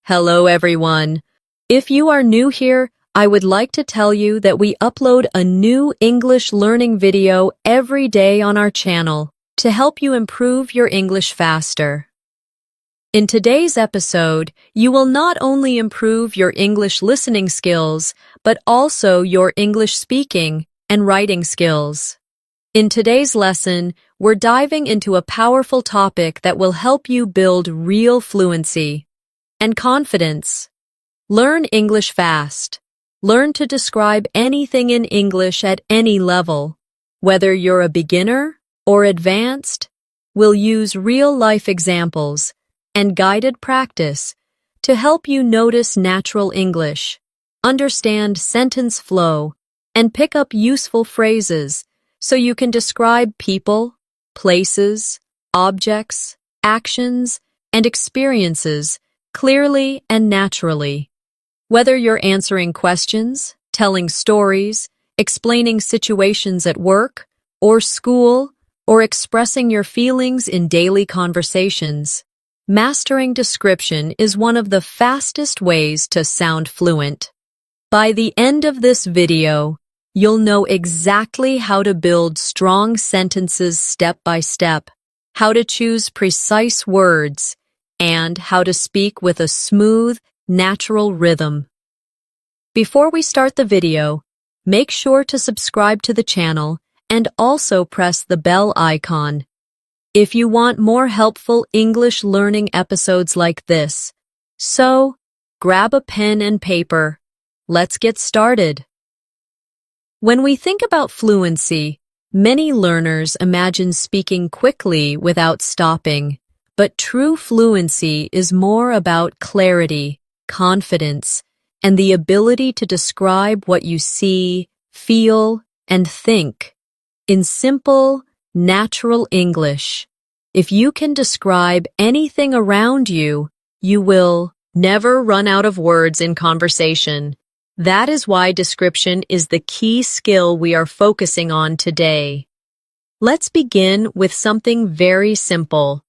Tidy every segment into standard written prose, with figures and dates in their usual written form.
Hello everyone. If you are new here, I would like to tell you that we upload a new English learning video every day on our channel to help you improve your English faster. In today's episode, you will not only improve your English listening skills, but also your English speaking and writing skills. In today's lesson, we're diving into a powerful topic that will help you build real fluency and confidence. Learn English fast. Learn to describe anything in English at any level. Whether you're a beginner or advanced, we'll use real-life examples and guided practice to help you notice natural English, understand sentence flow, and pick up useful phrases so you can describe people, places, objects, actions, and experiences clearly and naturally. Whether you're answering questions, telling stories, explaining situations at work or school, or expressing your feelings in daily conversations, mastering description is one of the fastest ways to sound fluent. By the end of this video, you'll know exactly how to build strong sentences step by step, how to choose precise words, and how to speak with a smooth, natural rhythm. Before we start the video, make sure to subscribe to the channel and also press the bell icon. If you want more helpful English learning episodes like this, so grab a pen and paper. Let's get started. When we think about fluency, many learners imagine speaking quickly without stopping. But true fluency is more about clarity, confidence, and the ability to describe what you see, feel, and think in simple, natural English. If you can describe anything around you, you will never run out of words in conversation. That is why description is the key skill we are focusing on today. Let's begin with something very simple.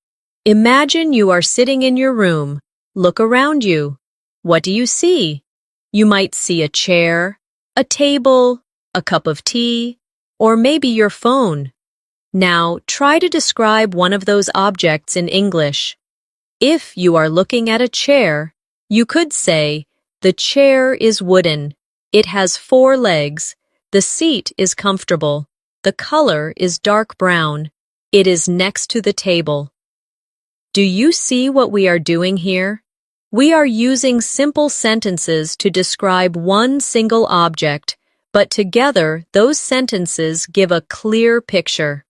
Imagine you are sitting in your room. Look around you. What do you see? You might see a chair, a table, a cup of tea, or maybe your phone. Now, try to describe one of those objects in English. If you are looking at a chair, you could say, "The chair is wooden. It has 4 legs. The seat is comfortable. The color is dark brown. It is next to the table." Do you see what we are doing here? We are using simple sentences to describe one single object, but together those sentences give a clear picture.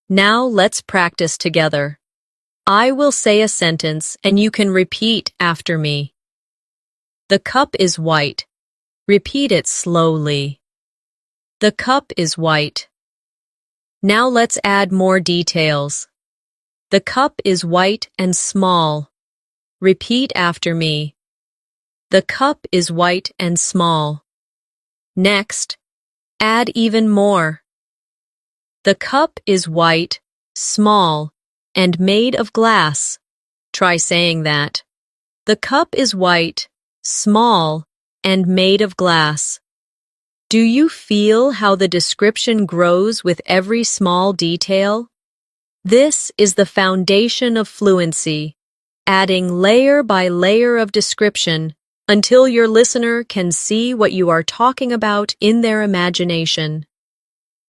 Now let's practice together. I will say a sentence and you can repeat after me. The cup is white. Repeat it slowly. The cup is white. Now let's add more details. The cup is white and small. Repeat after me. The cup is white and small. Next, add even more. The cup is white, small, and made of glass. Try saying that. The cup is white, small, and made of glass. Do you feel how the description grows with every small detail? This is the foundation of fluency, adding layer by layer of description until your listener can see what you are talking about in their imagination.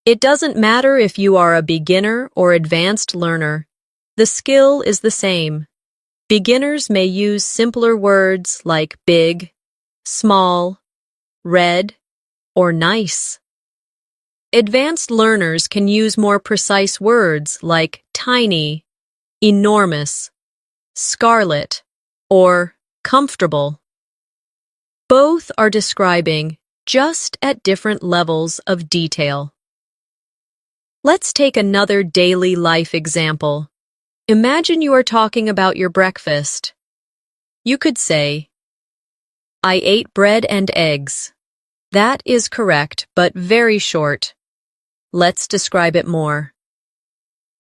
It doesn't matter if you are a beginner or advanced learner. The skill is the same. Beginners may use simpler words like big, small, red, or nice. Advanced learners can use more precise words like tiny, enormous, scarlet, or comfortable. Both are describing, just at different levels of detail. Let's take another daily life example. Imagine you are talking about your breakfast. You could say, I ate bread and eggs. That is correct, but very short. Let's describe it more.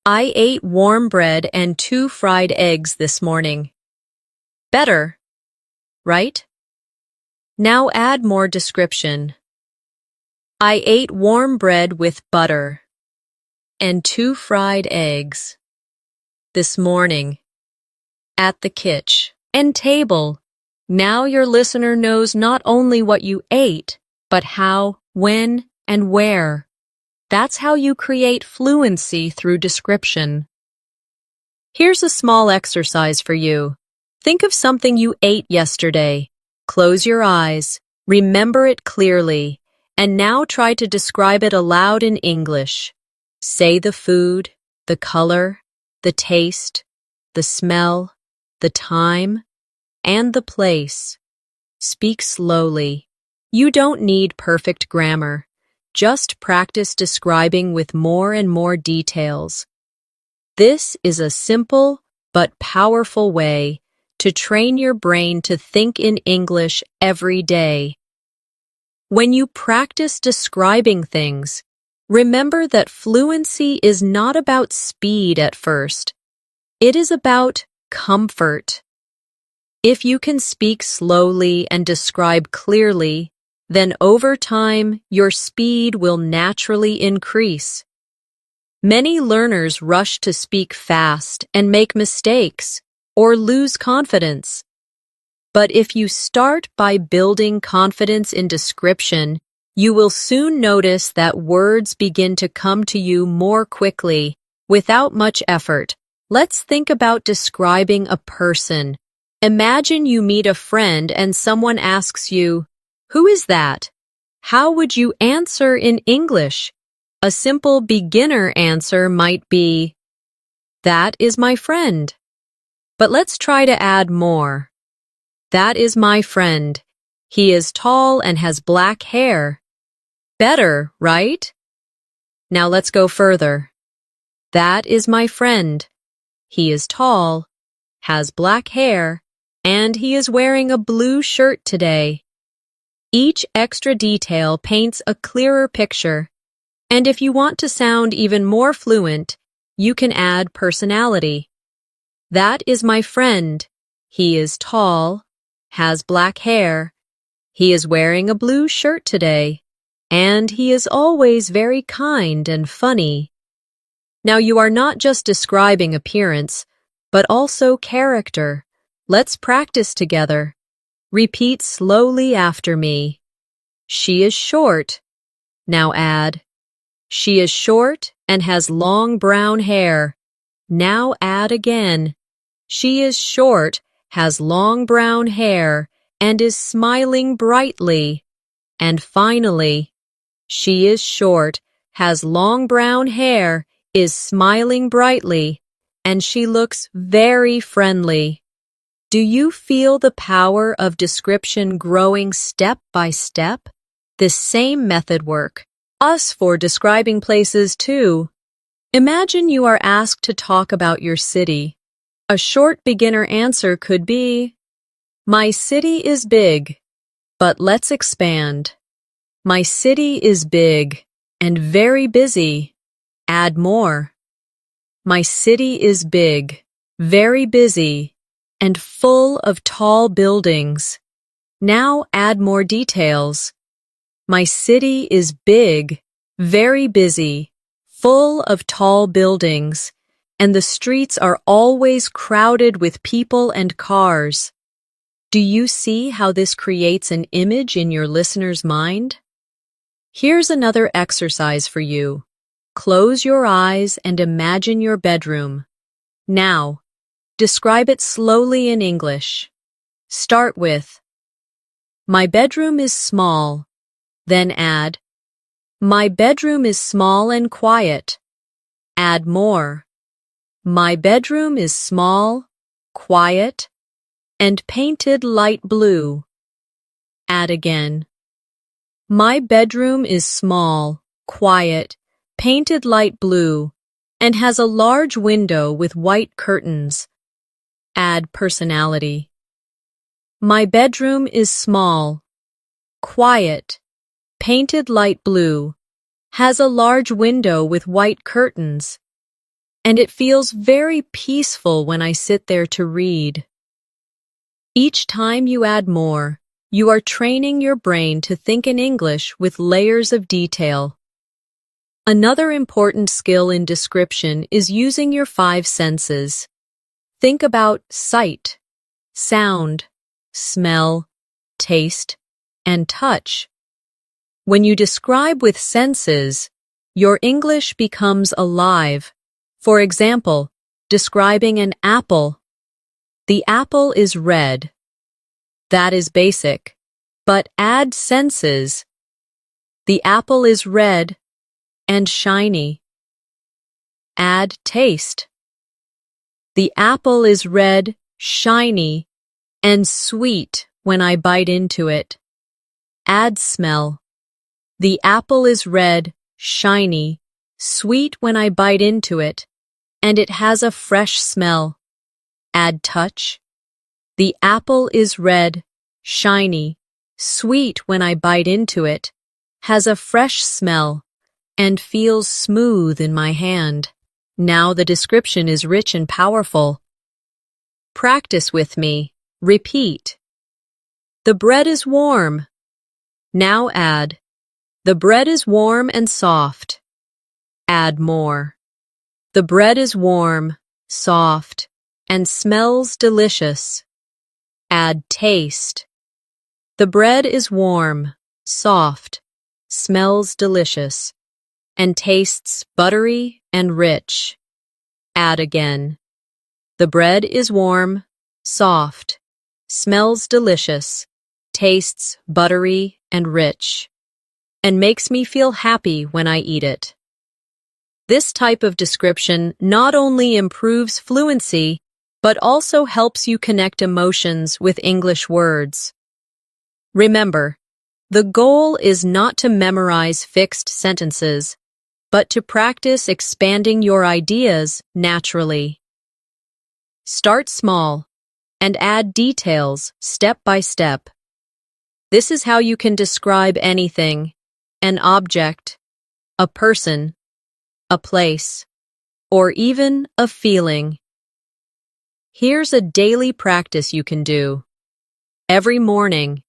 I ate warm bread and 2 fried eggs this morning. Better. right? Now add more description. I ate warm bread with butter and 2 fried eggs this morning at the kitchen and table. Now your listener knows not only what you ate, but how, when, and where. That's how you create fluency through description. Here's a small exercise for you. Think of something you ate yesterday. Close your eyes, remember it clearly, and now try to describe it aloud in English. Say the food, the color, the taste, the smell, the time, and the place. Speak slowly. You don't need perfect grammar. Just practice describing with more and more details. This is a simple but powerful way to train your brain to think in English every day. When you practice describing things, remember that fluency is not about speed at first. It is about comfort. If you can speak slowly and describe clearly, then over time your speed will naturally increase. Many learners rush to speak fast and make mistakes or lose confidence. But if you start by building confidence in description, you will soon notice that words begin to come to you more quickly, without much effort. Let's think about describing a person. Imagine you meet a friend and someone asks you, "Who is that?" How would you answer in English? A simple beginner answer might be, "That is my friend." But let's try to add more. That is my friend. He is tall and has black hair. Better, right? Now let's go further. That is my friend. He is tall, has black hair, and he is wearing a blue shirt today. Each extra detail paints a clearer picture. And if you want to sound even more fluent, you can add personality. That is my friend. He is tall, has black hair. He is wearing a blue shirt today, and he is always very kind and funny. Now you are not just describing appearance, but also character. Let's practice together. Repeat slowly after me. She is short. Now add, she is short and has long brown hair. Now add again. She is short, has long brown hair, and is smiling brightly. And finally, she is short, has long brown hair, is smiling brightly, and she looks very friendly. Do you feel the power of description growing step by step? This same method works for describing places too. Imagine you are asked to talk about your city. A short beginner answer could be, "My city is big." But let's expand. My city is big and very busy. Add more. My city is big, very busy, and full of tall buildings. Now add more details. My city is big, very busy, full of tall buildings, and the streets are always crowded with people and cars. Do you see how this creates an image in your listener's mind? Here's another exercise for you. Close your eyes and imagine your bedroom. Now, describe it slowly in English. Start with, "My bedroom is small." Then add, "My bedroom is small and quiet." Add more. My bedroom is small, quiet, and painted light blue. Add again. My bedroom is small, quiet, painted light blue, and has a large window with white curtains. Add personality. My bedroom is small, quiet, painted light blue, has a large window with white curtains, and it feels very peaceful when I sit there to read. Each time you add more, you are training your brain to think in English with layers of detail. Another important skill in description is using your five senses. Think about sight, sound, smell, taste, and touch. When you describe with senses, your English becomes alive. For example, describing an apple. The apple is red. That is basic. But add senses. The apple is red and shiny. Add taste. The apple is red, shiny, and sweet when I bite into it. Add smell. The apple is red, shiny, sweet when I bite into it, and it has a fresh smell. Add touch. The apple is red, shiny, sweet when I bite into it, has a fresh smell, and feels smooth in my hand. Now the description is rich and powerful. Practice with me. Repeat. The bread is warm. Now add. The bread is warm and soft. Add more. The bread is warm, soft, and smells delicious. Add taste. The bread is warm, soft, smells delicious, and tastes buttery and rich. Add again. The bread is warm, soft, smells delicious, tastes buttery and rich, and makes me feel happy when I eat it. This type of description not only improves fluency, but also helps you connect emotions with English words. Remember, the goal is not to memorize fixed sentences, but to practice expanding your ideas naturally. Start small and add details step by step. This is how you can describe anything: an object, a person, a place, or even a feeling. Here's a daily practice you can do. Every morning,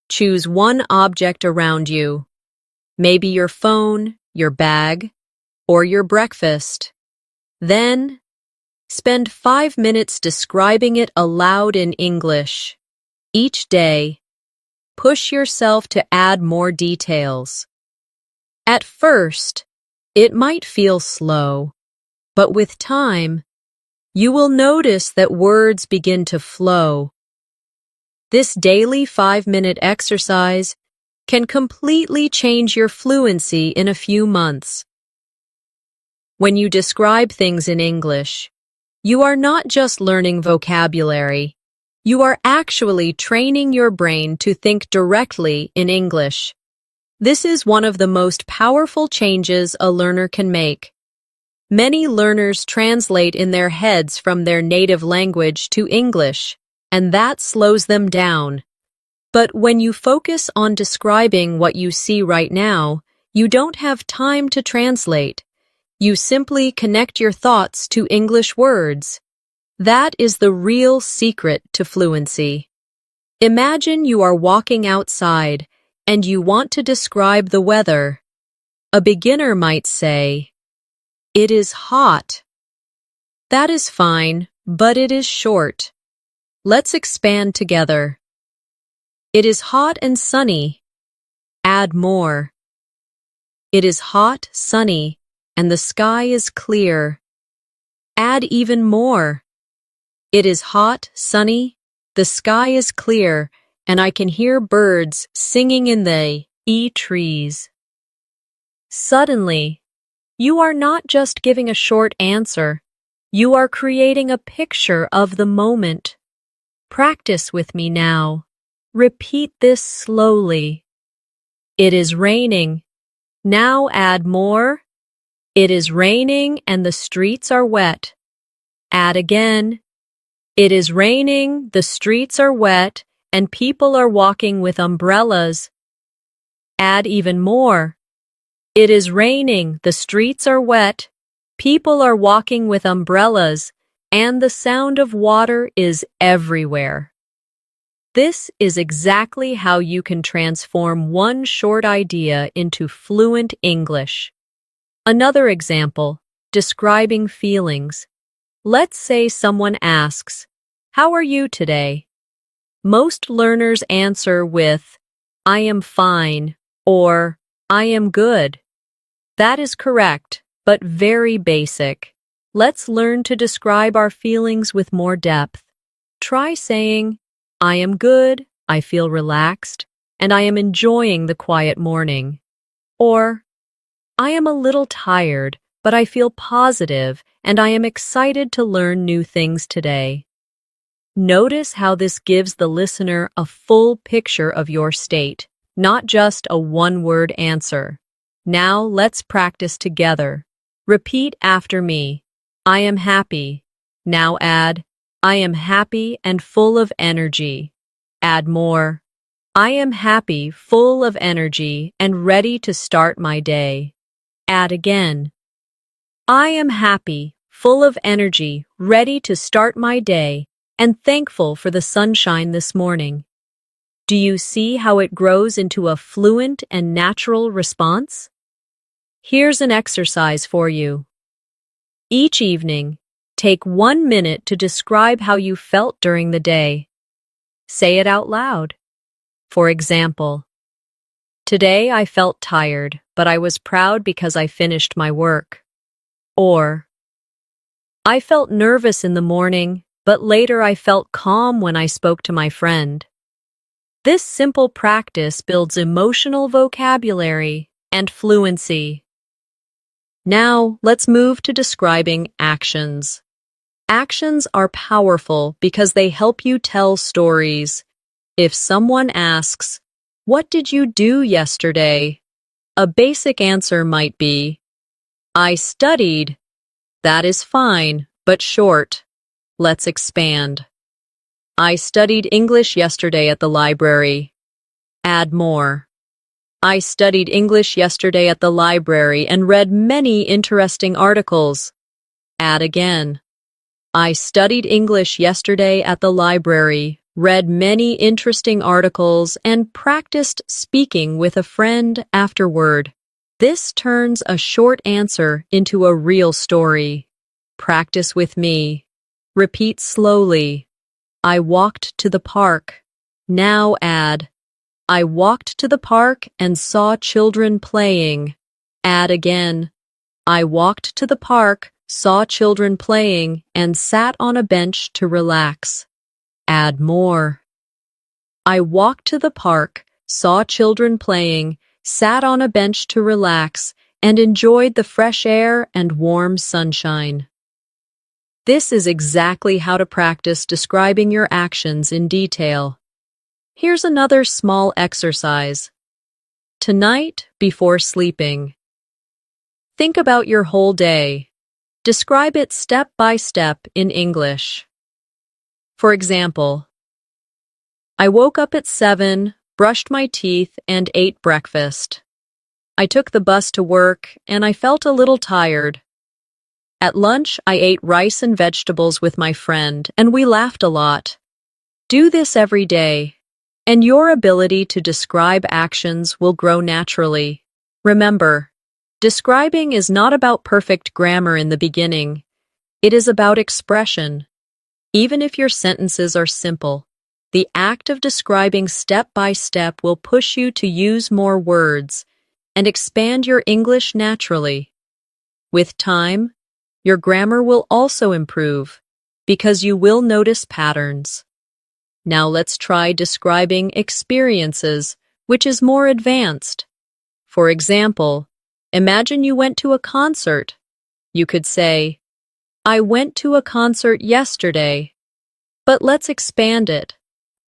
choose one object around you, maybe your phone, your bag, or your breakfast. Then, spend 5 minutes describing it aloud in English. Each day, push yourself to add more details. At first, it might feel slow, but with time, you will notice that words begin to flow. This daily 5-minute exercise can completely change your fluency in a few months. When you describe things in English, you are not just learning vocabulary. You are actually training your brain to think directly in English. This is one of the most powerful changes a learner can make. Many learners translate in their heads from their native language to English, and that slows them down. But when you focus on describing what you see right now, you don't have time to translate. You simply connect your thoughts to English words. That is the real secret to fluency. Imagine you are walking outside and you want to describe the weather. A beginner might say, "It is hot." That is fine, but it is short. Let's expand together. It is hot and sunny. Add more. It is hot, sunny, and the sky is clear. Add even more. It is hot, sunny, the sky is clear, and I can hear birds singing in the trees. Suddenly, you are not just giving a short answer. You are creating a picture of the moment. Practice with me now. Repeat this slowly. It is raining. Now add more. It is raining and the streets are wet. Add again. It is raining, the streets are wet, and people are walking with umbrellas. Add even more. It is raining, the streets are wet, people are walking with umbrellas, and the sound of water is everywhere. This is exactly how you can transform one short idea into fluent English. Another example, describing feelings. Let's say someone asks, "How are you today?" Most learners answer with, "I am fine," or "I am good." That is correct, but very basic. Let's learn to describe our feelings with more depth. Try saying, "I am good, I feel relaxed, and I am enjoying the quiet morning." Or, "I am a little tired, but I feel positive and I am excited to learn new things today." Notice how this gives the listener a full picture of your state, not just a one-word answer. Now let's practice together. Repeat after me. I am happy. Now add, I am happy and full of energy. Add more. I am happy, full of energy, and ready to start my day. Add again. I am happy, full of energy, ready to start my day, and thankful for the sunshine this morning. Do you see how it grows into a fluent and natural response? Here's an exercise for you. Each evening, take 1 minute to describe how you felt during the day. Say it out loud. For example, today I felt tired, but I was proud because I finished my work. Or, I felt nervous in the morning, but later I felt calm when I spoke to my friend. This simple practice builds emotional vocabulary and fluency. Now, let's move to describing actions. Actions are powerful because they help you tell stories. If someone asks, "What did you do yesterday?" a basic answer might be, "I studied." That is fine, but short. Let's expand. I studied English yesterday at the library. Add more. I studied English yesterday at the library and read many interesting articles. Add again. I studied English yesterday at the library, read many interesting articles, and practiced speaking with a friend afterward. This turns a short answer into a real story. Practice with me. Repeat slowly. I walked to the park. Now add, I walked to the park and saw children playing. Add again. I walked to the park, saw children playing, and sat on a bench to relax. Add more. I walked to the park, saw children playing, sat on a bench to relax, and enjoyed the fresh air and warm sunshine. This is exactly how to practice describing your actions in detail. Here's another small exercise. Tonight, before sleeping, think about your whole day. Describe it step by step in English. For example, I woke up at 7, brushed my teeth, and ate breakfast. I took the bus to work, and I felt a little tired. At lunch, I ate rice and vegetables with my friend, and we laughed a lot. Do this every day, and your ability to describe actions will grow naturally. Remember, describing is not about perfect grammar in the beginning. It is about expression. Even if your sentences are simple, the act of describing step by step will push you to use more words and expand your English naturally. With time, your grammar will also improve because you will notice patterns. Now let's try describing experiences, which is more advanced. For example, imagine you went to a concert. You could say, I went to a concert yesterday. But let's expand it.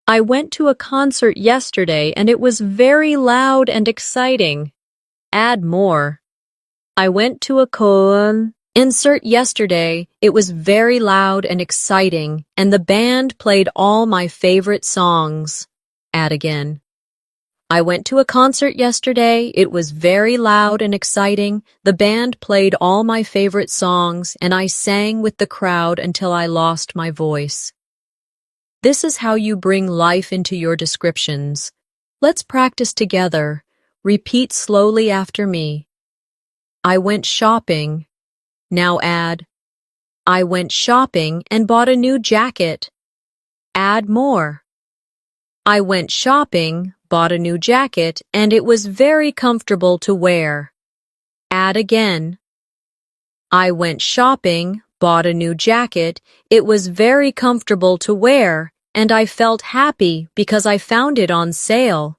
I went to a concert yesterday and it was very loud and exciting. Add more. I went to a concert yesterday. It was very loud and exciting, and the band played all my favorite songs. Add again. I went to a concert yesterday. It was very loud and exciting. The band played all my favorite songs, and I sang with the crowd until I lost my voice. This is how you bring life into your descriptions. Let's practice together. Repeat slowly after me. I went shopping. Now add, I went shopping and bought a new jacket. Add more. I went shopping, bought a new jacket, and it was very comfortable to wear. Add again. I went shopping, bought a new jacket, it was very comfortable to wear, and I felt happy because I found it on sale.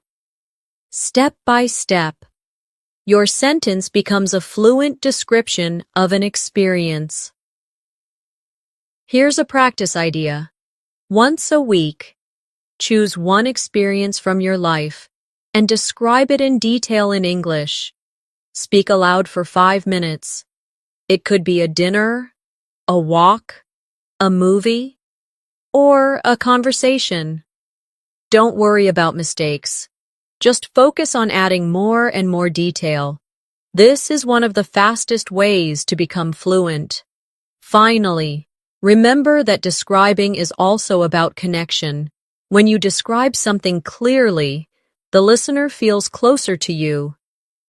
Step by step, your sentence becomes a fluent description of an experience. Here's a practice idea. Once a week, choose one experience from your life and describe it in detail in English. Speak aloud for 5 minutes. It could be a dinner, a walk, a movie, or a conversation. Don't worry about mistakes. Just focus on adding more and more detail. This is one of the fastest ways to become fluent. Finally, remember that describing is also about connection. When you describe something clearly, the listener feels closer to you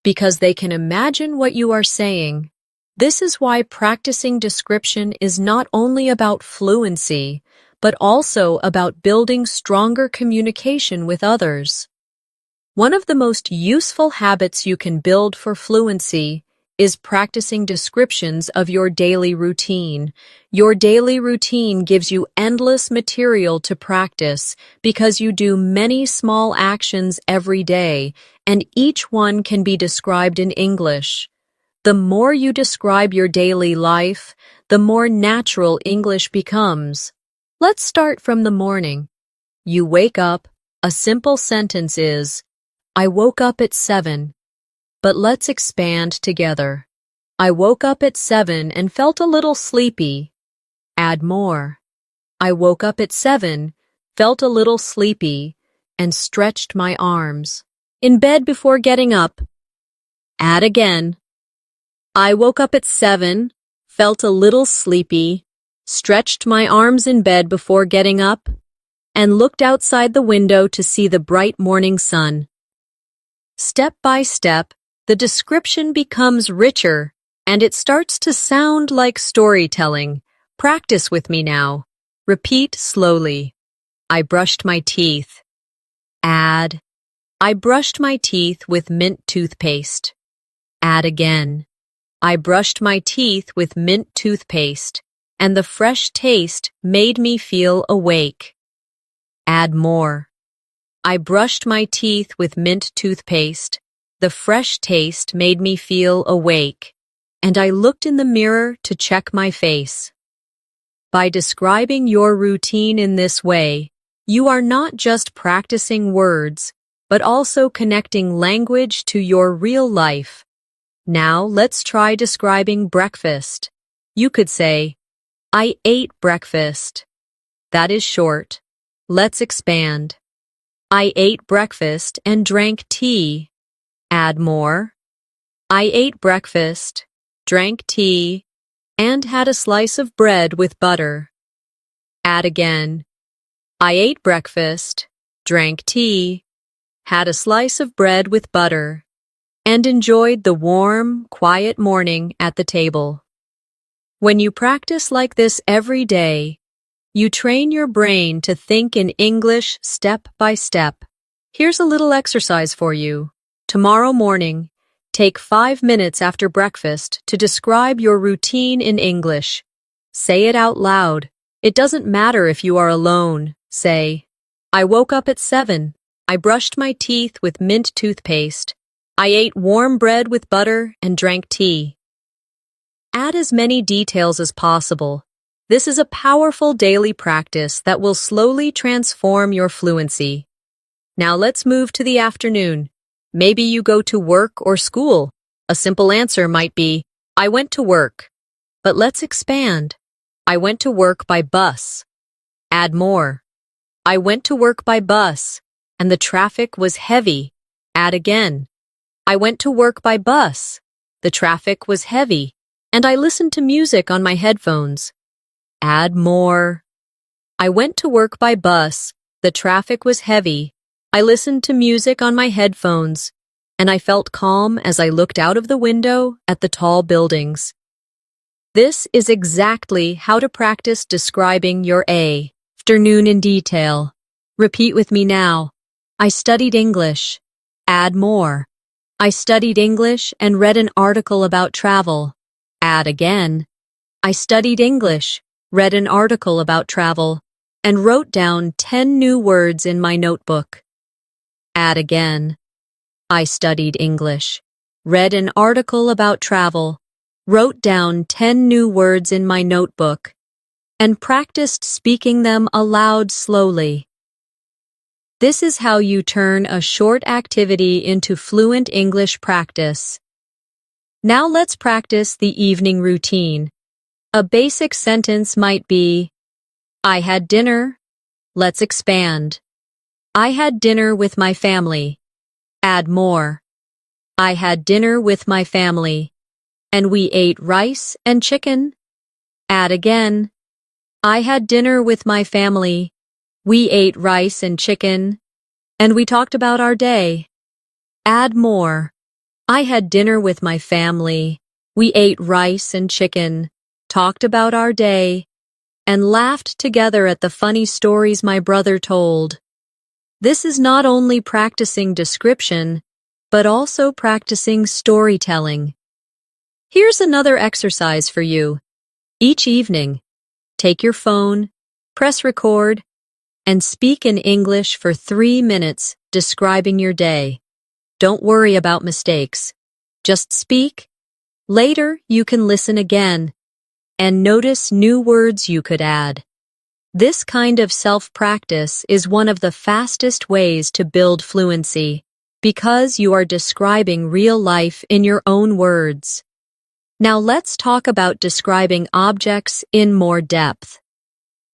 because they can imagine what you are saying. This is why practicing description is not only about fluency, but also about building stronger communication with others. One of the most useful habits you can build for fluency is practicing descriptions of your daily routine. Your daily routine gives you endless material to practice because you do many small actions every day, and each one can be described in English. The more you describe your daily life, the more natural English becomes. Let's start from the morning. You wake up. A simple sentence is, I woke up at 7. But let's expand together. I woke up at 7 and felt a little sleepy. Add more. I woke up at 7, felt a little sleepy, and stretched my arms. In bed before getting up. Add again. I woke up at 7, felt a little sleepy, stretched my arms in bed before getting up, and looked outside the window to see the bright morning sun. Step by step, the description becomes richer, and it starts to sound like storytelling. Practice with me now. Repeat slowly. I brushed my teeth. Add, I brushed my teeth with mint toothpaste. Add again. I brushed my teeth with mint toothpaste, and the fresh taste made me feel awake. Add more. I brushed my teeth with mint toothpaste. The fresh taste made me feel awake, and I looked in the mirror to check my face. By describing your routine in this way, you are not just practicing words, but also connecting language to your real life. Now let's try describing breakfast. You could say, I ate breakfast. That is short. Let's expand. I ate breakfast and drank tea. Add more. I ate breakfast, drank tea, and had a slice of bread with butter. Add again. I ate breakfast, drank tea, had a slice of bread with butter, and enjoyed the warm, quiet morning at the table. When you practice like this every day, you train your brain to think in English step by step. Here's a little exercise for you. Tomorrow morning, take 5 minutes after breakfast to describe your routine in English. Say it out loud. It doesn't matter if you are alone. Say, I woke up at 7. I brushed my teeth with mint toothpaste. I ate warm bread with butter and drank tea. Add as many details as possible. This is a powerful daily practice that will slowly transform your fluency. Now let's move to the afternoon. Maybe you go to work or school. A simple answer might be, I went to work. But let's expand. I went to work by bus. Add more. I went to work by bus, and the traffic was heavy. Add again. I went to work by bus. The traffic was heavy, and I listened to music on my headphones. Add more. I went to work by bus. The traffic was heavy. I listened to music on my headphones, and I felt calm as I looked out of the window at the tall buildings. This is exactly how to practice describing your afternoon in detail. Repeat with me now. I studied English. Add more. I studied English and read an article about travel. Add again. I studied English, read an article about travel, and wrote down 10 new words in my notebook. Add again. I studied English, read an article about travel, wrote down 10 new words in my notebook, and practiced speaking them aloud slowly. This is how you turn a short activity into fluent English practice. Now let's practice the evening routine. A basic sentence might be, I had dinner. Let's expand. I had dinner with my family. Add more. I had dinner with my family, and we ate rice and chicken. Add again. I had dinner with my family. We ate rice and chicken, and we talked about our day. Add more. I had dinner with my family. We ate rice and chicken, talked about our day, and laughed together at the funny stories my brother told. This is not only practicing description, but also practicing storytelling. Here's another exercise for you. Each evening, take your phone, press record, and speak in English for 3 minutes describing your day. Don't worry about mistakes. Just speak. Later, you can listen again and notice new words you could add. This kind of self-practice is one of the fastest ways to build fluency because you are describing real life in your own words. Now let's talk about describing objects in more depth.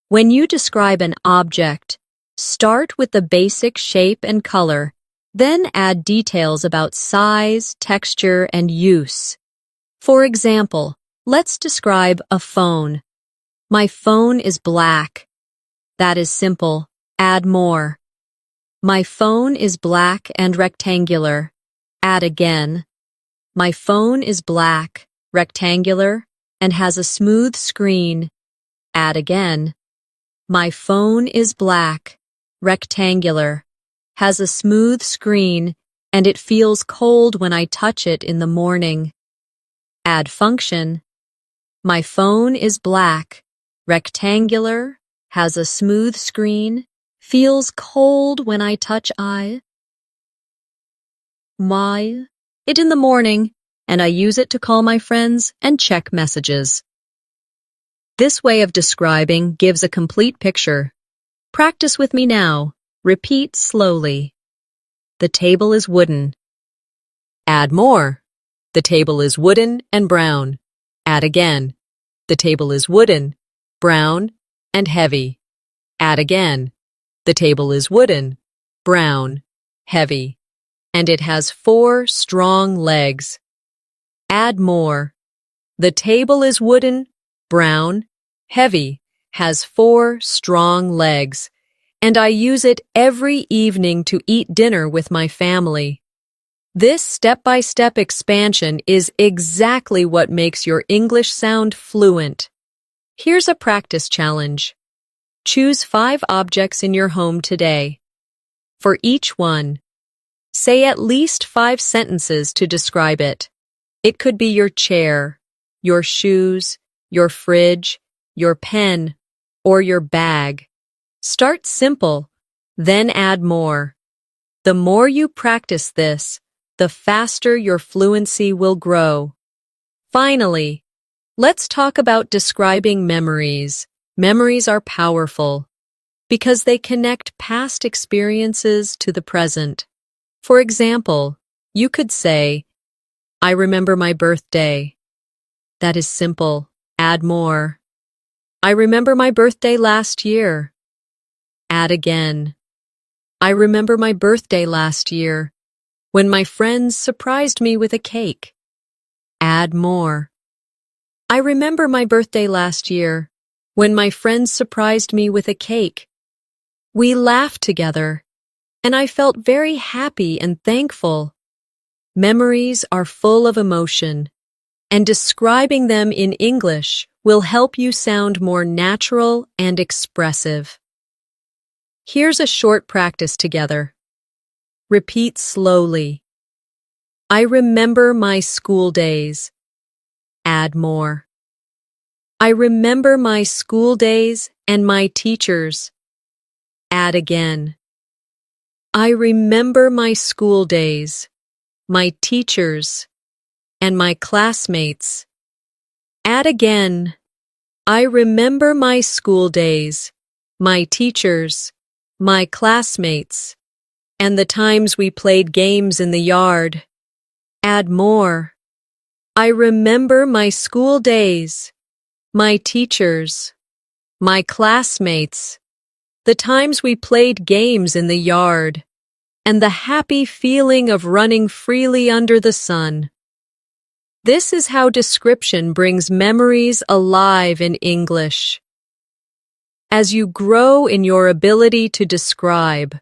When you describe an object, start with the basic shape and color, then add details about size, texture, and use. For example, let's describe a phone. My phone is black. That is simple. Add more. My phone is black and rectangular. Add again. My phone is black, rectangular, and has a smooth screen. Add again. My phone is black, rectangular, has a smooth screen, and it feels cold when I touch it in the morning. Add function. My phone is black, rectangular, has a smooth screen, feels cold when I touch it in the morning, and I use it to call my friends and check messages. This way of describing gives a complete picture. Practice with me now. Repeat slowly. The table is wooden. Add more. The table is wooden and brown. Add again. The table is wooden, brown, and heavy. Add again. The table is wooden, brown, heavy, and it has 4 strong legs. Add more. The table is wooden, brown, heavy, has 4 strong legs, and I use it every evening to eat dinner with my family. This step-by-step expansion is exactly what makes your English sound fluent. Here's a practice challenge. Choose 5 objects in your home today. For each one, say at least 5 sentences to describe it. It could be your chair, your shoes, your fridge, your pen, or your bag. Start simple, then add more. The more you practice this, the faster your fluency will grow. Finally, let's talk about describing memories. Memories are powerful because they connect past experiences to the present. For example, you could say, I remember my birthday. That is simple. Add more. I remember my birthday last year. Add again. I remember my birthday last year when my friends surprised me with a cake. Add more. I remember my birthday last year when my friends surprised me with a cake. We laughed together, and I felt very happy and thankful. Memories are full of emotion, and describing them in English will help you sound more natural and expressive. Here's a short practice together. Repeat slowly. I remember my school days. Add more. I remember my school days and my teachers. Add again. I remember my school days, my teachers, and my classmates. Add again. I remember my school days, my teachers, my classmates, and the times we played games in the yard. Add more. I remember my school days, my teachers, my classmates, the times we played games in the yard, and the happy feeling of running freely under the sun. This is how description brings memories alive in English. As you grow in your ability to describe,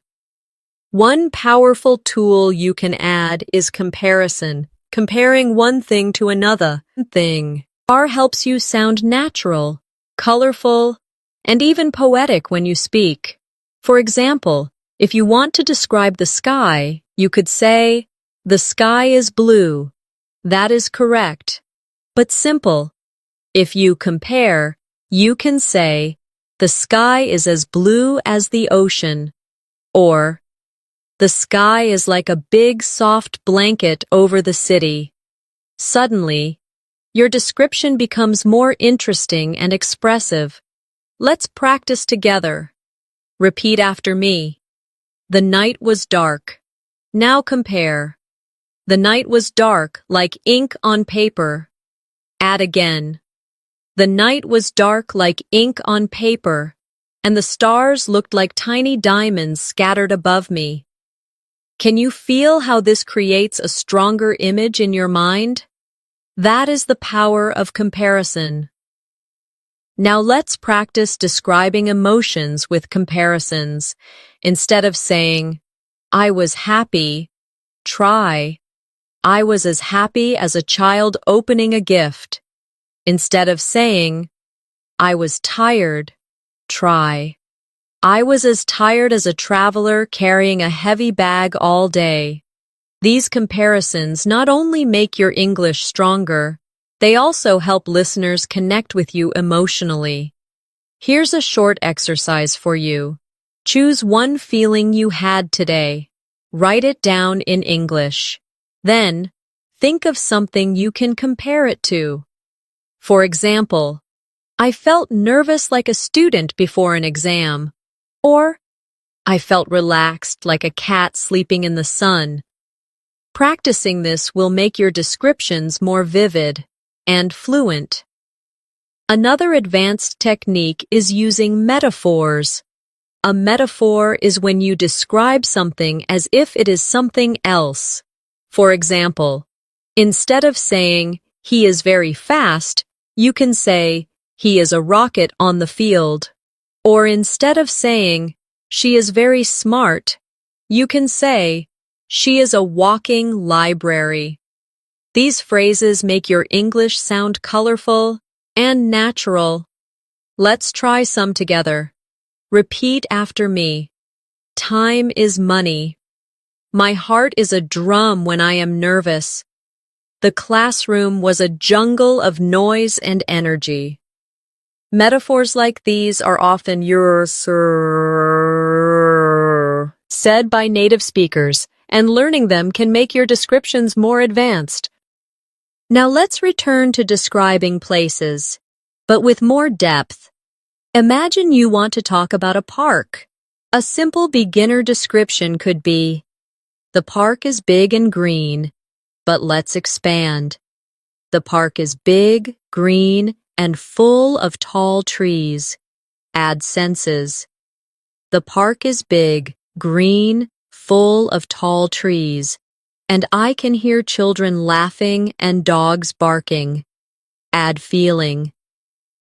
one powerful tool you can add is comparison, comparing one thing to another thing. R helps you sound natural, colorful, and even poetic when you speak. For example, if you want to describe the sky, you could say, "The sky is blue." That is correct, but simple. If you compare, you can say, "The sky is as blue as the ocean," or "The sky is like a big soft blanket over the city." Suddenly, your description becomes more interesting and expressive. Let's practice together. Repeat after me. The night was dark. Now compare. The night was dark like ink on paper. Add again. The night was dark like ink on paper, and the stars looked like tiny diamonds scattered above me. Can you feel how this creates a stronger image in your mind? That is the power of comparison. Now let's practice describing emotions with comparisons. Instead of saying, "I was happy," try, "I was as happy as a child opening a gift." Instead of saying, "I was tired," try, "I was as tired as a traveler carrying a heavy bag all day." These comparisons not only make your English stronger, they also help listeners connect with you emotionally. Here's a short exercise for you. Choose one feeling you had today. Write it down in English. Then, think of something you can compare it to. For example, "I felt nervous like a student before an exam," or "I felt relaxed like a cat sleeping in the sun." Practicing this will make your descriptions more vivid and fluent. Another advanced technique is using metaphors. A metaphor is when you describe something as if it is something else. For example, instead of saying, "He is very fast," you can say, "He is a rocket on the field." Or instead of saying, "She is very smart," you can say, "She is a walking library." These phrases make your English sound colorful and natural. Let's try some together. Repeat after me. Time is money. My heart is a drum when I am nervous. The classroom was a jungle of noise and energy. Metaphors like these are often said by native speakers, and learning them can make your descriptions more advanced. Now let's return to describing places, but with more depth. Imagine you want to talk about a park. A simple beginner description could be, "The park is big and green, but let's expand. The park is big, green, and full of tall trees." Add senses. The park is big, green, full of tall trees, and I can hear children laughing and dogs barking. Add feeling.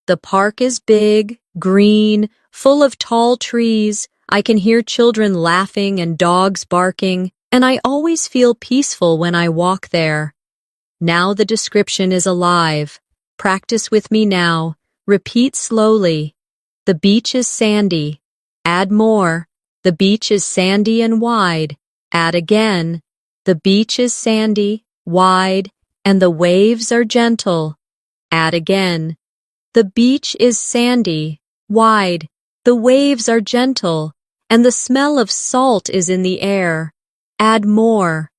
The park is big, green, full of tall trees. I can hear children laughing and dogs barking, and I always feel peaceful when I walk there. Now the description is alive. Practice with me now. Repeat slowly. The beach is sandy. Add more. The beach is sandy and wide. Add again. The beach is sandy, wide, and the waves are gentle. Add again. The beach is sandy, wide, the waves are gentle, and the smell of salt is in the air. Add more.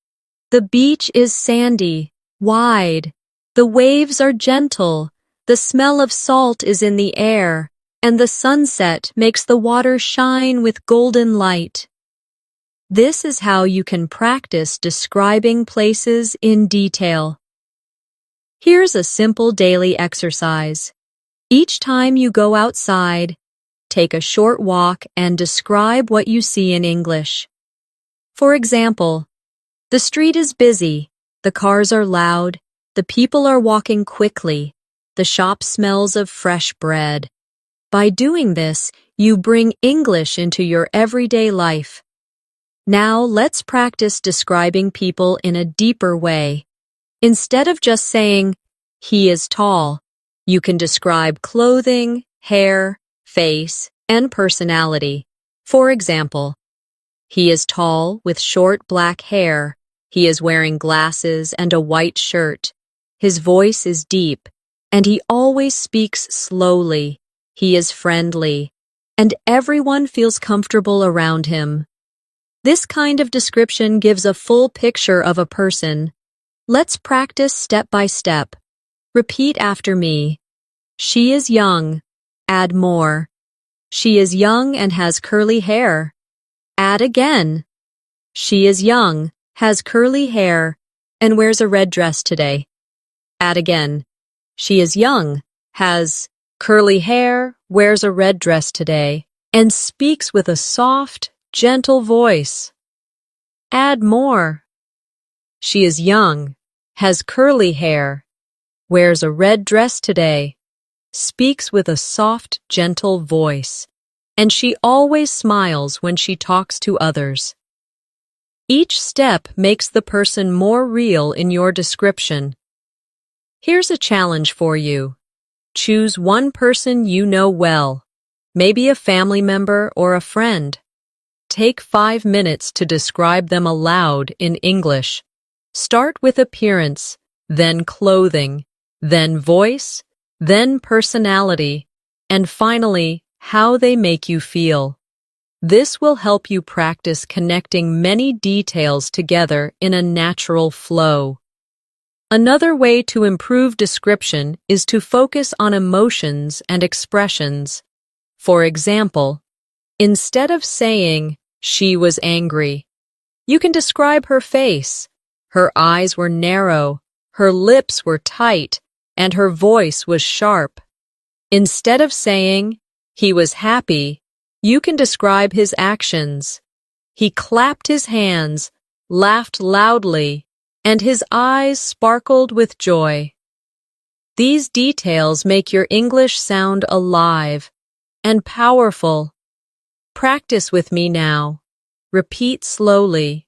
The beach is sandy, wide, the waves are gentle, the smell of salt is in the air, and the sunset makes the water shine with golden light. This is how you can practice describing places in detail. Here's a simple daily exercise. Each time you go outside, take a short walk and describe what you see in English. For example, the street is busy, the cars are loud, the people are walking quickly, the shop smells of fresh bread. By doing this, you bring English into your everyday life. Now let's practice describing people in a deeper way. Instead of just saying, "He is tall," you can describe clothing, hair, face, and personality. For example, he is tall with short black hair. He is wearing glasses and a white shirt. His voice is deep, and he always speaks slowly. He is friendly, and everyone feels comfortable around him. This kind of description gives a full picture of a person. Let's practice step by step. Repeat after me. She is young. Add more. She is young and has curly hair. Add again. She is young, has curly hair, and wears a red dress today. Add again. She is young, has curly hair, wears a red dress today, and speaks with a soft, gentle voice. Add more. She is young, has curly hair, wears a red dress today, speaks with a soft, gentle voice, and she always smiles when she talks to others. Each step makes the person more real in your description. Here's a challenge for you. Choose one person you know well, maybe a family member or a friend. Take 5 minutes to describe them aloud in English. Start with appearance, then clothing, then voice, then personality, and finally, how they make you feel. This will help you practice connecting many details together in a natural flow. Another way to improve description is to focus on emotions and expressions. For example, instead of saying, "She was angry," you can describe her face. Her eyes were narrow, her lips were tight, and her voice was sharp. Instead of saying, "He was happy," you can describe his actions. He clapped his hands, laughed loudly, and his eyes sparkled with joy. These details make your English sound alive and powerful. Practice with me now. Repeat slowly.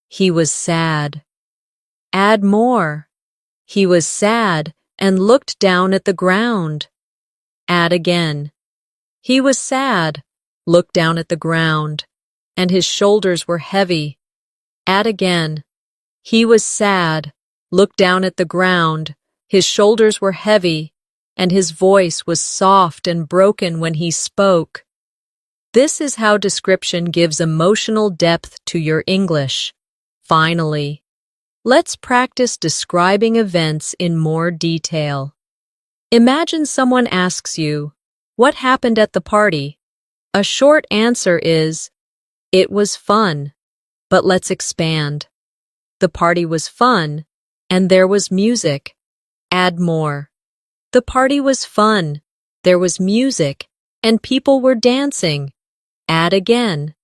He was sad. Add more. He was sad and looked down at the ground. Add again. He was sad, looked down at the ground, and his shoulders were heavy. Add again. He was sad, looked down at the ground, his shoulders were heavy, and his voice was soft and broken when he spoke. This is how description gives emotional depth to your English. Finally, let's practice describing events in more detail. Imagine someone asks you, "What happened at the party?" A short answer is, "It was fun." But let's expand. The party was fun, and there was music. Add more. The party was fun, there was music, and people were dancing. Add again.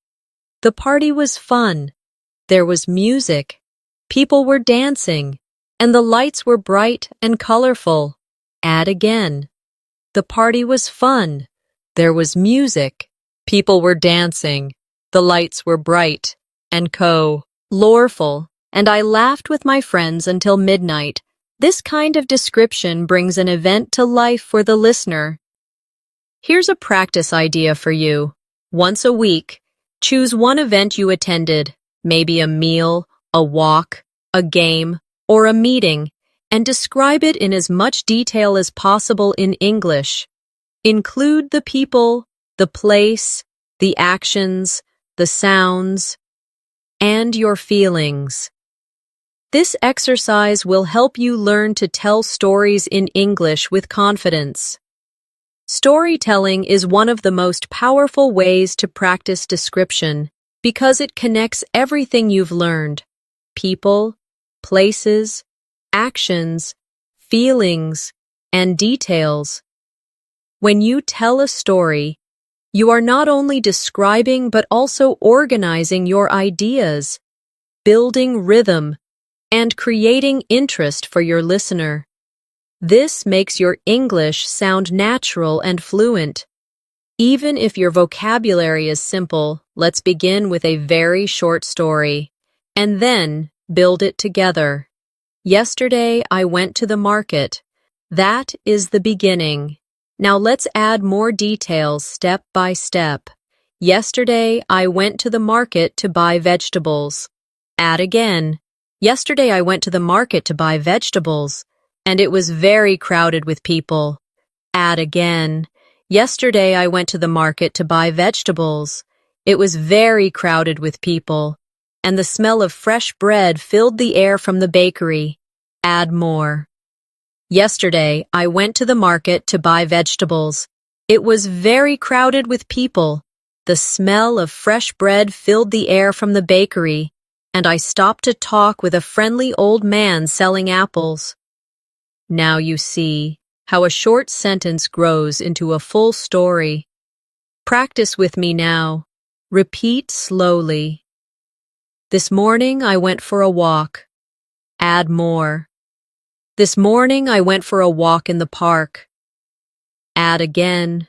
The party was fun, there was music, people were dancing, and the lights were bright and colorful. Add again. The party was fun. There was music. People were dancing. The lights were bright and colorful, and I laughed with my friends until midnight. This kind of description brings an event to life for the listener. Here's a practice idea for you. Once a week, choose one event you attended, maybe a meal, a walk, a game, or a meeting, and describe it in as much detail as possible in English. Include the people, the place, the actions, the sounds, and your feelings. This exercise will help you learn to tell stories in English with confidence. Storytelling is one of the most powerful ways to practice description because it connects everything you've learned: people, places, actions, feelings, and details. When you tell a story, you are not only describing but also organizing your ideas, building rhythm, and creating interest for your listener. This makes your English sound natural and fluent. Even if your vocabulary is simple, let's begin with a very short story, and then build it together. Yesterday, I went to the market. That is the beginning. Now let's add more details step by step. Yesterday, I went to the market to buy vegetables. Add again. Yesterday, I went to the market to buy vegetables, and it was very crowded with people. Add again. Yesterday, I went to the market to buy vegetables. It was very crowded with people, and the smell of fresh bread filled the air from the bakery. Add more. Yesterday, I went to the market to buy vegetables. It was very crowded with people. The smell of fresh bread filled the air from the bakery, and I stopped to talk with a friendly old man selling apples. Now you see how a short sentence grows into a full story. Practice with me now. Repeat slowly. This morning I went for a walk. Add more. This morning I went for a walk in the park. Add again.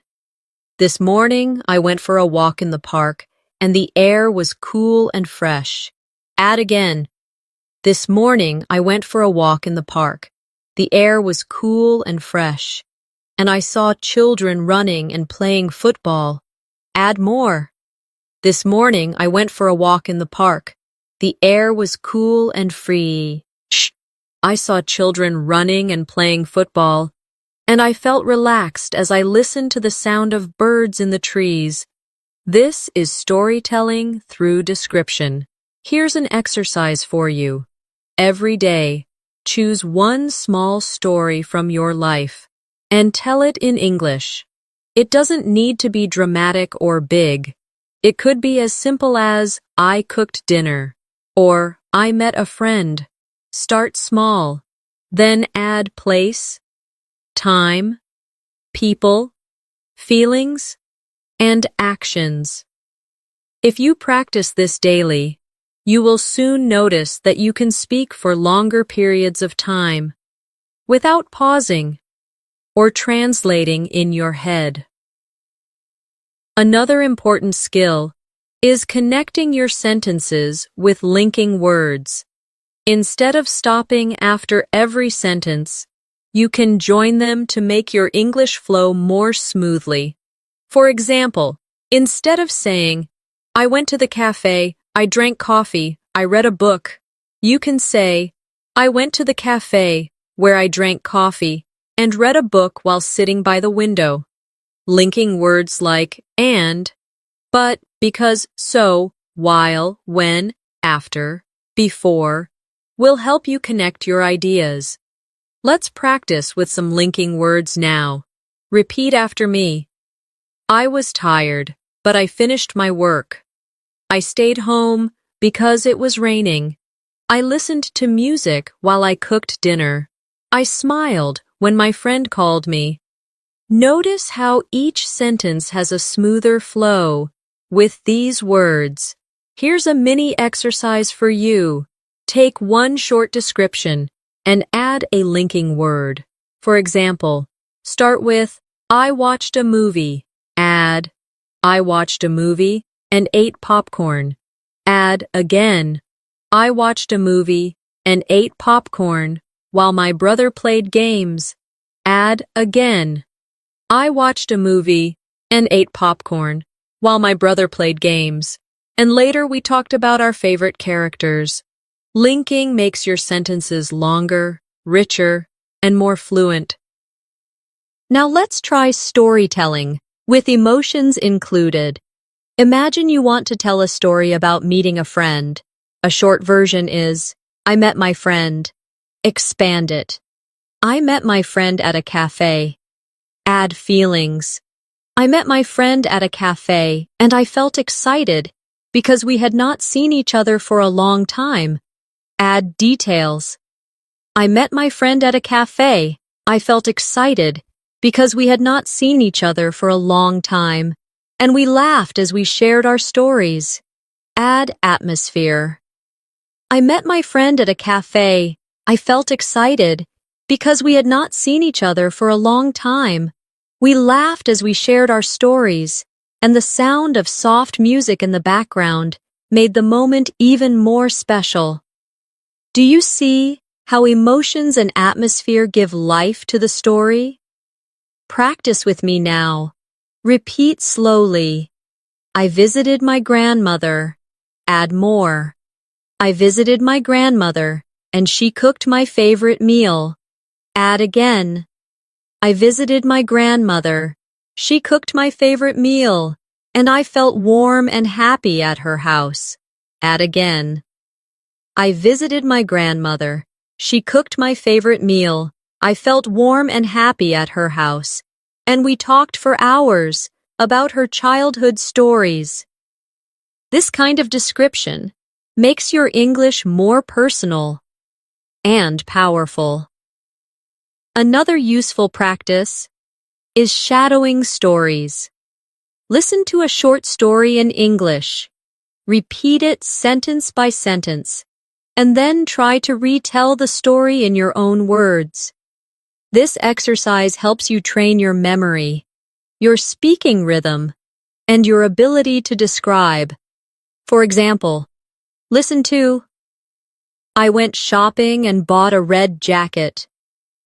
This morning I went for a walk in the park, and the air was cool and fresh. Add again. This morning I went for a walk in the park. The air was cool and fresh, and I saw children running and playing football. Add more. This morning I went for a walk in the park. The air was cool and free. I saw children running and playing football, and I felt relaxed as I listened to the sound of birds in the trees. This is storytelling through description. Here's an exercise for you. Every day, choose one small story from your life and tell it in English. It doesn't need to be dramatic or big. It could be as simple as, I cooked dinner, or I met a friend. Start small, then add place, time, people, feelings, and actions. If you practice this daily, you will soon notice that you can speak for longer periods of time without pausing or translating in your head. Another important skill is connecting your sentences with linking words. Instead of stopping after every sentence, you can join them to make your English flow more smoothly. For example, instead of saying, I went to the cafe, I drank coffee, I read a book, you can say, I went to the cafe where I drank coffee and read a book while sitting by the window. Linking words like and, but, because, so, while, when, after, before, will help you connect your ideas. Let's practice with some linking words now. Repeat after me. I was tired, but I finished my work. I stayed home because it was raining. I listened to music while I cooked dinner. I smiled when my friend called me. Notice how each sentence has a smoother flow with these words. Here's a mini exercise for you. Take one short description and add a linking word. For example, start with, I watched a movie. Add, I watched a movie and ate popcorn. Add again. I watched a movie and ate popcorn while my brother played games. Add again. I watched a movie and ate popcorn while my brother played games. And later we talked about our favorite characters. Linking makes your sentences longer, richer, and more fluent. Now let's try storytelling with emotions included. Imagine you want to tell a story about meeting a friend. A short version is, I met my friend. Expand it. I met my friend at a cafe. Add feelings. I met my friend at a cafe and I felt excited because we had not seen each other for a long time. Add details. I met my friend at a cafe. I felt excited because we had not seen each other for a long time, and we laughed as we shared our stories. Add atmosphere. I met my friend at a cafe. I felt excited because we had not seen each other for a long time. We laughed as we shared our stories, and the sound of soft music in the background made the moment even more special. Do you see how emotions and atmosphere give life to the story? Practice with me now. Repeat slowly. I visited my grandmother. Add more. I visited my grandmother, and she cooked my favorite meal. Add again. I visited my grandmother. She cooked my favorite meal, and I felt warm and happy at her house. Add again. I visited my grandmother. She cooked my favorite meal. I felt warm and happy at her house, and we talked for hours about her childhood stories. This kind of description makes your English more personal and powerful. Another useful practice is shadowing stories. Listen to a short story in English. Repeat it sentence by sentence, and then try to retell the story in your own words. This exercise helps you train your memory, your speaking rhythm, and your ability to describe. For example, listen to, I went shopping and bought a red jacket.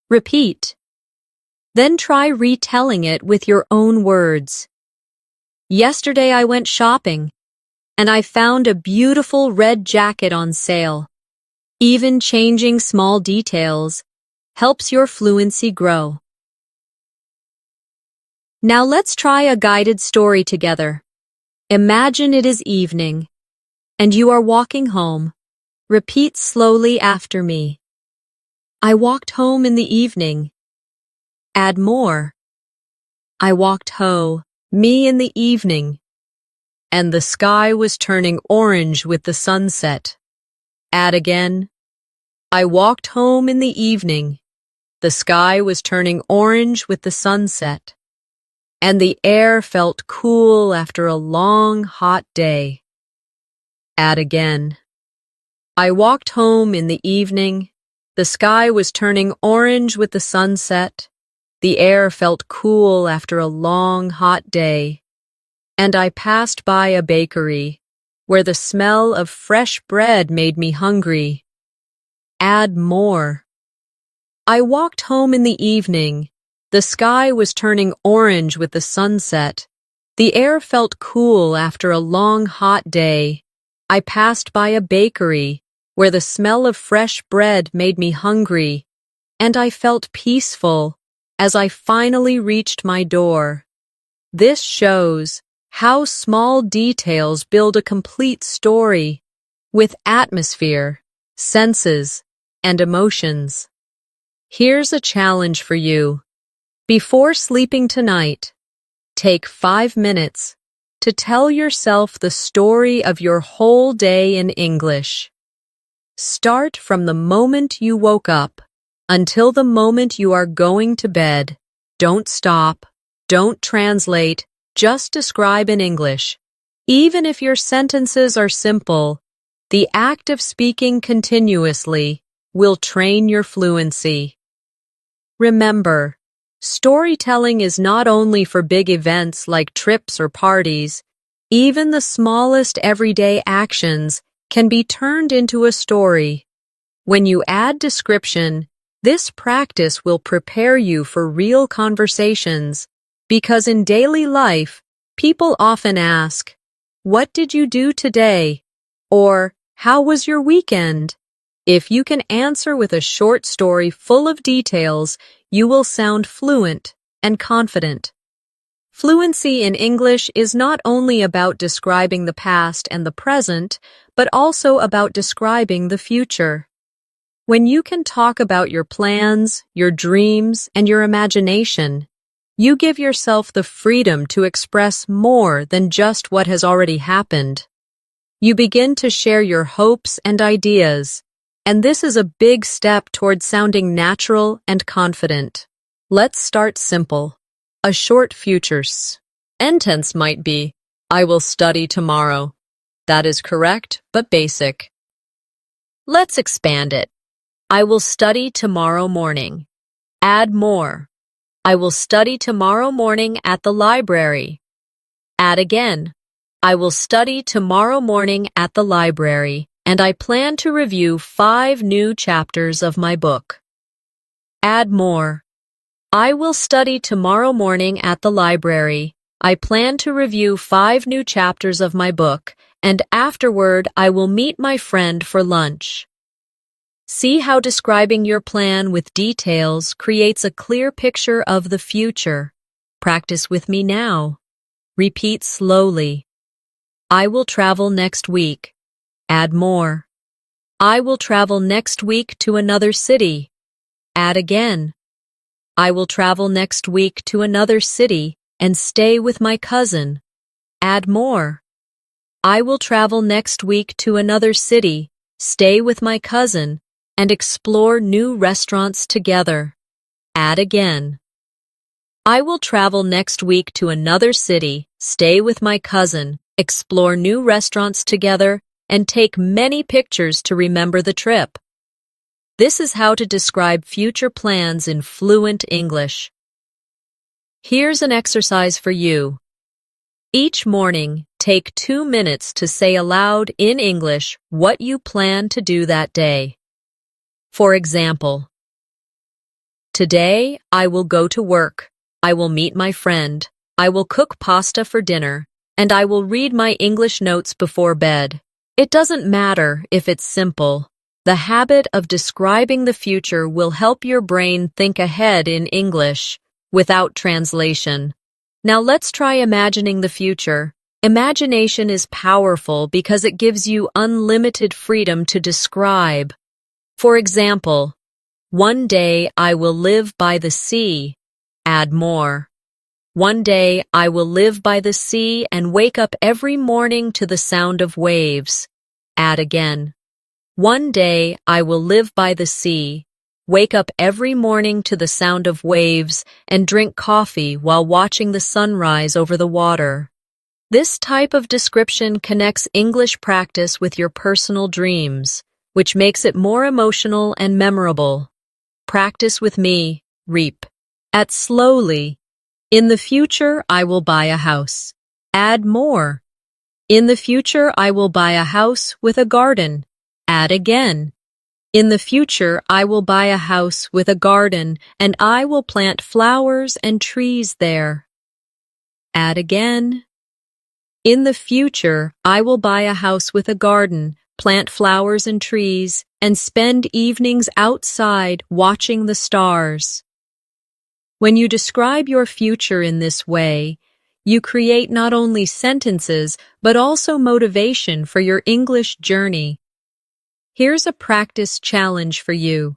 Repeat. Then try retelling it with your own words. Yesterday I went shopping, and I found a beautiful red jacket on sale. Even changing small details helps your fluency grow. Now let's try a guided story together. Imagine it is evening, and you are walking home. Repeat slowly after me. I walked home in the evening. Add more. I walked me in the evening, and the sky was turning orange with the sunset. Add again. I walked home in the evening. The sky was turning orange with the sunset, and the air felt cool after a long, hot day. Add again. I walked home in the evening. The sky was turning orange with the sunset. The air felt cool after a long, hot day. And I passed by a bakery where the smell of fresh bread made me hungry. Add more. I walked home in the evening. The sky was turning orange with the sunset. The air felt cool after a long, hot day. I passed by a bakery where the smell of fresh bread made me hungry, and I felt peaceful as I finally reached my door. This shows how small details build a complete story with atmosphere, senses, and emotions. Here's a challenge for you. Before sleeping tonight, take 5 minutes to tell yourself the story of your whole day in English. Start from the moment you woke up until the moment you are going to bed. Don't stop. Don't translate. Just describe in English. Even if your sentences are simple, the act of speaking continuously will train your fluency. Remember, Storytelling is not only for big events like trips or parties. Even the smallest everyday actions can be turned into a story. When you add description, this practice will prepare you for real conversations, because in daily life, people often ask, "What did you do today?" or "How was your weekend?" If you can answer with a short story full of details, you will sound fluent and confident. Fluency in English is not only about describing the past and the present, but also about describing the future. When you can talk about your plans, your dreams, and your imagination, you give yourself the freedom to express more than just what has already happened. You begin to share your hopes and ideas, and this is a big step towards sounding natural and confident. Let's start simple. A short future sentence might be, "I will study tomorrow." That is correct, but basic. Let's expand it. "I will study tomorrow morning." Add more. "I will study tomorrow morning at the library." Add again. "I will study tomorrow morning at the library, and I plan to review 5 new chapters of my book." Add more. "I will study tomorrow morning at the library. I plan to review 5 new chapters of my book, and afterward I will meet my friend for lunch." See how describing your plan with details creates a clear picture of the future. Practice with me now. Repeat slowly. "I will travel next week." Add more. "I will travel next week to another city." Add again. "I will travel next week to another city and stay with my cousin." Add more. "I will travel next week to another city, stay with my cousin, and explore new restaurants together." Add again. "I will travel next week to another city, stay with my cousin, explore new restaurants together, and take many pictures to remember the trip." This is how to describe future plans in fluent English. Here's an exercise for you. Each morning, take 2 minutes to say aloud in English what you plan to do that day. For example, "Today, I will go to work. I will meet my friend. I will cook pasta for dinner, and I will read my English notes before bed." It doesn't matter if it's simple. The habit of describing the future will help your brain think ahead in English, without translation. Now let's try imagining the future. Imagination is powerful because it gives you unlimited freedom to describe. For example, "One day I will live by the sea." Add more. "One day I will live by the sea and wake up every morning to the sound of waves." Add again. "One day I will live by the sea, wake up every morning to the sound of waves, and drink coffee while watching the sunrise over the water." This type of description connects English practice with your personal dreams, which makes it more emotional and memorable. Practice with me. Reap. At slowly. "In the future, I will buy a house." Add more. "In the future, I will buy a house with a garden." Add again. "In the future, I will buy a house with a garden, and I will plant flowers and trees there." Add again. "In the future, I will buy a house with a garden, plant flowers and trees, and spend evenings outside watching the stars." When you describe your future in this way, you create not only sentences, but also motivation for your English journey. Here's a practice challenge for you.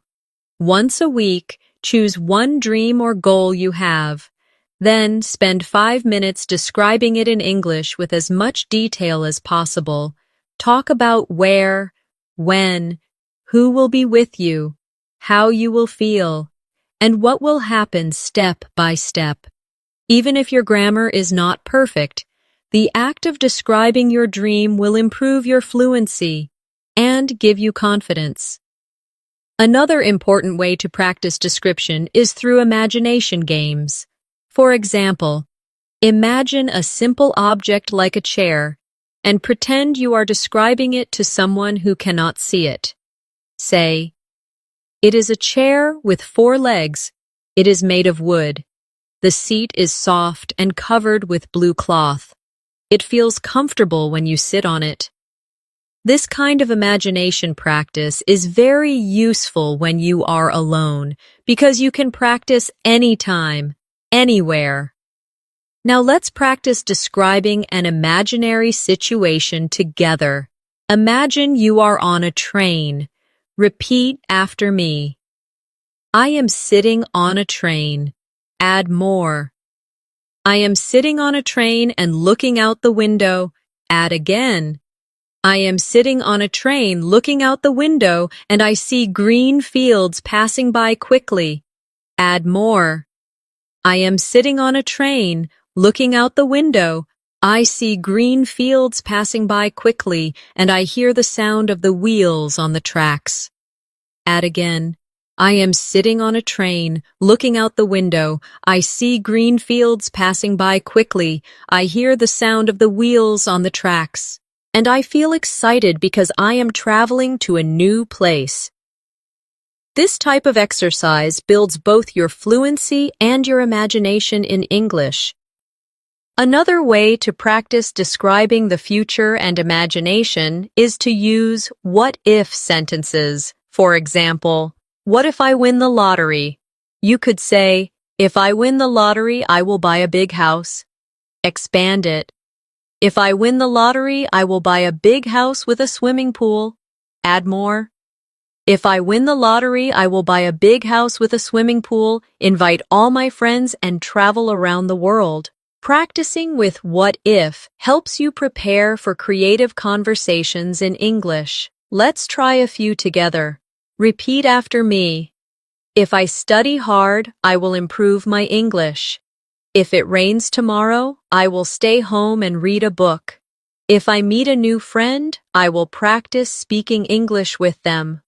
Once a week, choose one dream or goal you have. Then spend 5 minutes describing it in English with as much detail as possible. Talk about where, when, who will be with you, how you will feel, and what will happen step by step. Even if your grammar is not perfect, the act of describing your dream will improve your fluency and give you confidence. Another important way to practice description is through imagination games. For example, imagine a simple object like a chair and pretend you are describing it to someone who cannot see it. Say, "It is a chair with 4 legs. It is made of wood. The seat is soft and covered with blue cloth. It feels comfortable when you sit on it." This kind of imagination practice is very useful when you are alone because you can practice anytime, anywhere. Now let's practice describing an imaginary situation together. Imagine you are on a train. Repeat after me. I am sitting on a train. Add more. I am sitting on a train and looking out the window. Add again. I am sitting on a train looking out the window and I see green fields passing by quickly. Add more. I am sitting on a train looking out the window. I see green fields passing by quickly and I hear the sound of the wheels on the tracks. Add again. I am sitting on a train looking out the window. I see green fields passing by quickly. I hear the sound of the wheels on the tracks. And I feel excited because I am traveling to a new place. This type of exercise builds both your fluency and your imagination in English. Another way to practice describing the future and imagination is to use what-if sentences. For example, what if I win the lottery? You could say, if I win the lottery, I will buy a big house. Expand it. If I win the lottery, I will buy a big house with a swimming pool. Add more. If I win the lottery, I will buy a big house with a swimming pool, invite all my friends, and travel around the world. Practicing with what if helps you prepare for creative conversations in English. Let's try a few together. Repeat after me. If I study hard, I will improve my English. If it rains tomorrow, I will stay home and read a book. If I meet a new friend, I will practice speaking English with them.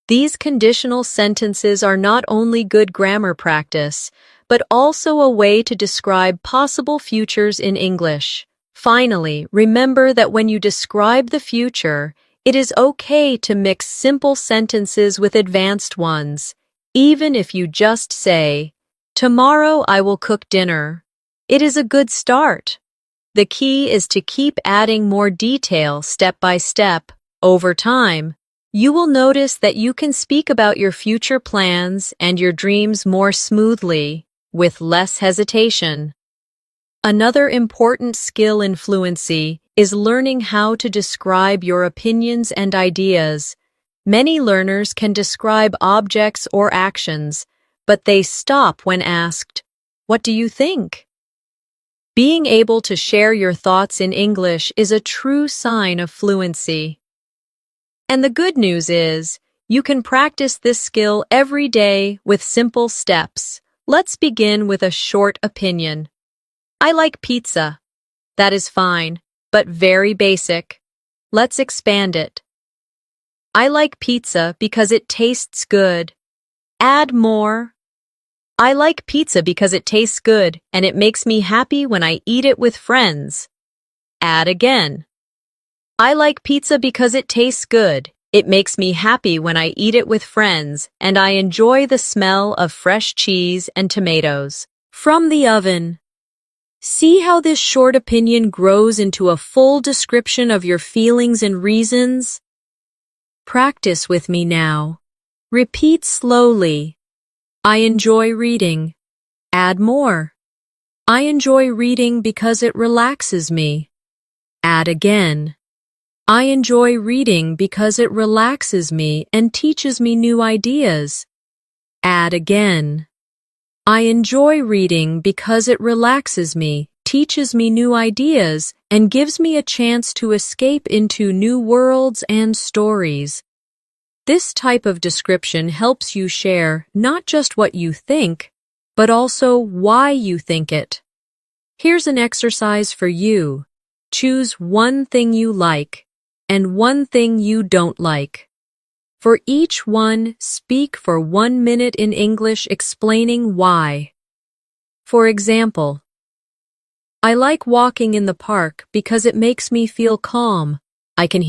These conditional sentences are not only good grammar practice, but also a way to describe possible futures in English. Finally, remember that when you describe the future, it is okay to mix simple sentences with advanced ones, even if you just say, "Tomorrow I will cook dinner." It is a good start. The key is to keep adding more detail step by step. Over time, you will notice that you can speak about your future plans and your dreams more smoothly, with less hesitation. Another important skill in fluency is learning how to describe your opinions and ideas. Many learners can describe objects or actions, but they stop when asked, "What do you think?" Being able to share your thoughts in English is a true sign of fluency. And the good news is, you can practice this skill every day with simple steps. Let's begin with a short opinion. I like pizza. That is fine, but very basic. Let's expand it. I like pizza because it tastes good. Add more. I like pizza because it tastes good and it makes me happy when I eat it with friends. Add again. I like pizza because it tastes good. It makes me happy when I eat it with friends and I enjoy the smell of fresh cheese and tomatoes from the oven. See how this short opinion grows into a full description of your feelings and reasons? Practice with me now. Repeat slowly. I enjoy reading. Add more. I enjoy reading because it relaxes me. Add again. I enjoy reading because it relaxes me and teaches me new ideas. Add again. I enjoy reading because it relaxes me, teaches me new ideas, and gives me a chance to escape into new worlds and stories. This type of description helps you share not just what you think, but also why you think it. Here's an exercise for you. Choose one thing you like and one thing you don't like. For each one, speak for 1 minute in English explaining why. For example, I like walking in the park because it makes me feel calm. I can hear